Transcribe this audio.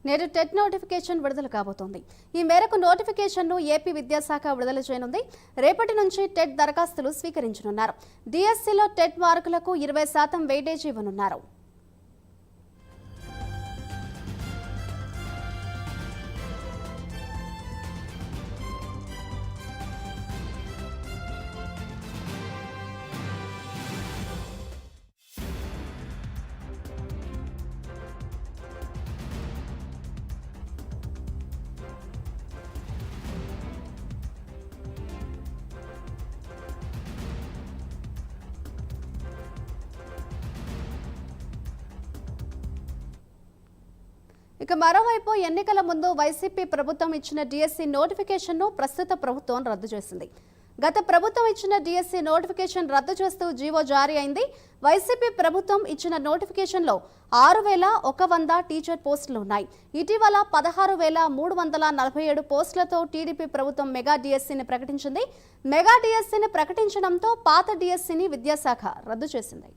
నేడు TET notification విడుదల కాబోతోంది. ఈ మేరకు నోటిఫికేషన్ను ఏపీ విద్యాశాఖ విడుదల చేయనుంది. రేపటి నుంచి టెట్ దరఖాస్తులు స్వీకరించనున్నారు. డిఎస్సిలో టెట్ మార్కులకు 20% వెయిటేజ్ ఇవ్వనున్నారు. ఇక మరోవైపు ఎన్నికల ముందు వైసీపీ ప్రభుత్వం ఇచ్చిన డిఎస్సి నోటిఫికేషన్ను ప్రస్తుత ప్రభుత్వం రద్దు చేసింది. గత ప్రభుత్వం ఇచ్చిన డిఎస్సి నోటిఫికేషన్ రద్దు చేస్తూ జీవో జారీ అయింది. వైసీపీ ప్రభుత్వం ఇచ్చిన నోటిఫికేషన్లో 6,100 టీచర్ పోస్టులు ఉన్నాయి. ఇటీవల 16,347 పోస్టులతో టీడీపీ ప్రభుత్వం మెగా డిఎస్సిని ప్రకటించింది. మెగా డిఎస్సిని ప్రకటించడంతో పాత డిఎస్సిని విద్యాశాఖ రద్దు చేసింది.